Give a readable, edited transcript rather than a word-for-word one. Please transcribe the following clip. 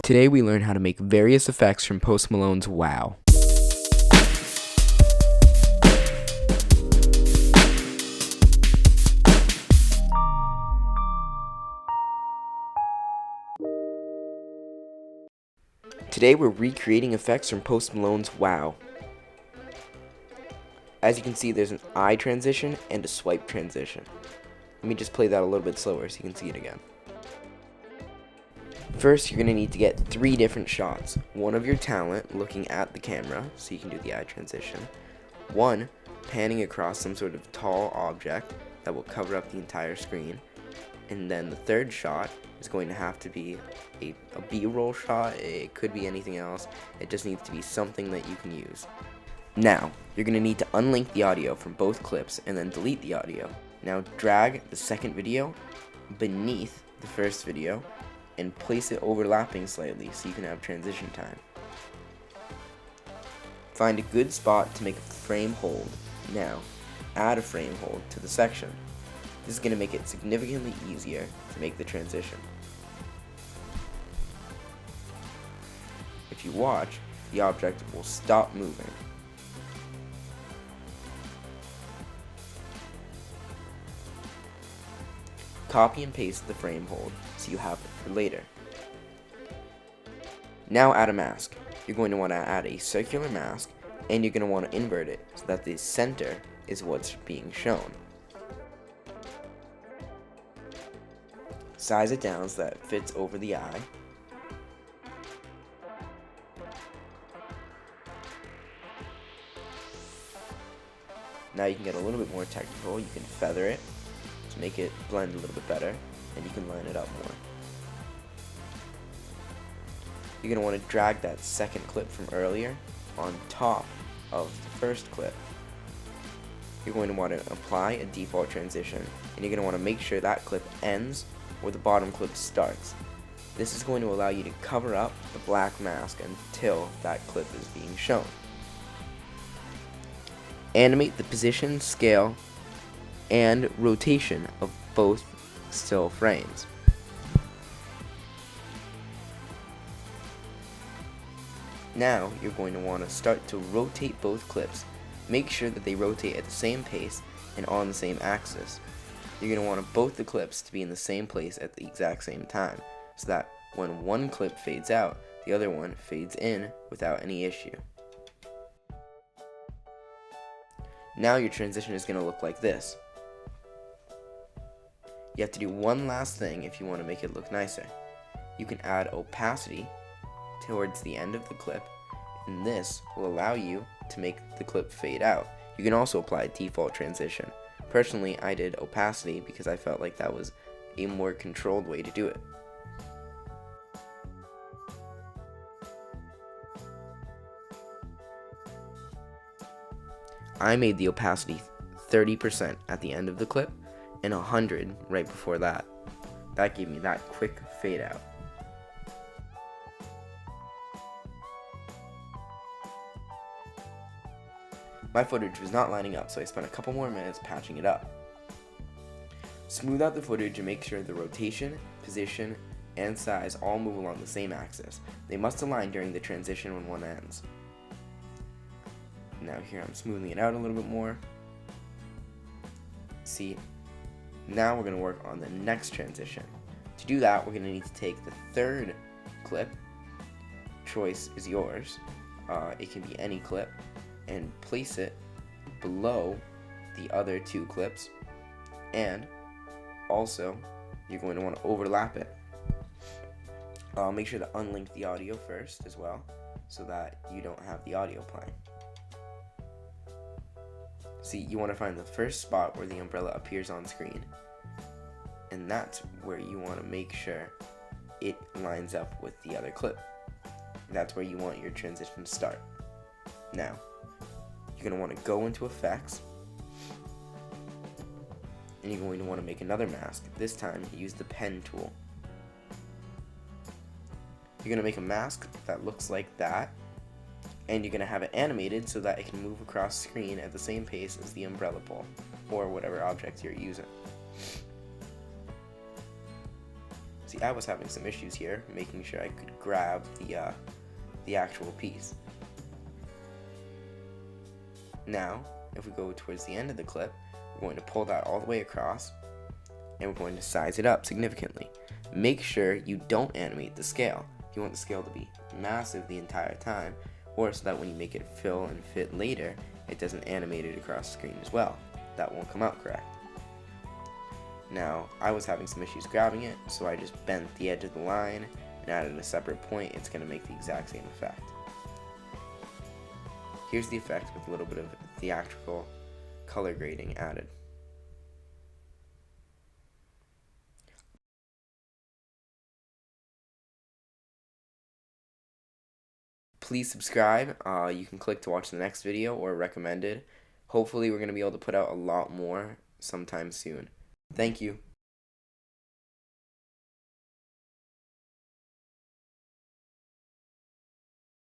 Today we learn how to make various effects from Post Malone's Wow. Today we're recreating effects from Post Malone's Wow. As you can see, there's an eye transition and a swipe transition. Let me just play that a little bit slower so you can see it again. First, you're going to need to get 3 different shots. One of your talent looking at the camera, so you can do the eye transition. One, panning across some sort of tall object that will cover up the entire screen. And then the third shot is going to have to be a B-roll shot. It could be anything else. It just needs to be something that you can use. Now, you're going to need to unlink the audio from both clips and then delete the audio. Now drag the second video beneath the first video and place it overlapping slightly so you can have transition time. Find a good spot to make a frame hold. Now, add a frame hold to the section. This is going to make it significantly easier to make the transition. If you watch, the object will stop moving. Copy and paste the frame hold so you have it for later. Now add a mask. You're going to want to add a circular mask and you're going to want to invert it so that the center is what's being shown. Size it down so that it fits over the eye. Now you can get a little bit more technical. You can feather it to make it blend a little bit better, and you can line it up more. You're going to want to drag that second clip from earlier on top of the first clip. You're going to want to apply a default transition, and you're going to want to make sure that clip ends where the bottom clip starts. This is going to allow you to cover up the black mask until that clip is being shown. Animate the position, scale, and rotation of both still frames. Now you're going to want to start to rotate both clips. Make sure that they rotate at the same pace and on the same axis. You're going to want both the clips to be in the same place at the exact same time, so that when one clip fades out, the other one fades in without any issue. Now your transition is going to look like this. You have to do one last thing if you want to make it look nicer. You can add opacity towards the end of the clip, and this will allow you to make the clip fade out. You can also apply a default transition. Personally, I did opacity because I felt like that was a more controlled way to do it. I made the opacity 30% at the end of the clip and 100 right before that. That gave me that quick fade out. My footage was not lining up, so I spent a couple more minutes patching it up. Smooth out the footage and make sure the rotation, position, and size all move along the same axis. They must align during the transition when one ends. Now here I'm smoothing it out a little bit more. See, now we're going to work on the next transition. To do that, we're going to need to take the third clip. Choice is yours. It can be any clip, and place it below the other 2 clips, and also you're going to want to overlap it. Make sure to unlink the audio first as well so that you don't have the audio playing. See, you want to find the first spot where the umbrella appears on screen, and that's where you want to make sure it lines up with the other clip. That's where you want your transition to start. Now, you're going to want to go into effects, and you're going to want to make another mask. This time, use the pen tool. You're going to make a mask that looks like that, and you're going to have it animated so that it can move across screen at the same pace as the umbrella pole, or whatever object you're using. So See, I was having some issues here, making sure I could grab the actual piece. Now, if we go towards the end of the clip, we're going to pull that all the way across, and we're going to size it up significantly. Make sure you don't animate the scale. You want the scale to be massive the entire time, or so that when you make it fill and fit later, it doesn't animate it across the screen as well. That won't come out correct. Now, I was having some issues grabbing it, so I just bent the edge of the line and added a separate point. It's going to make the exact same effect. Here's the effect with a little bit of theatrical color grading added. Please subscribe. You can click to watch the next video or recommended. Hopefully we're going to be able to put out a lot more sometime soon. Thank you.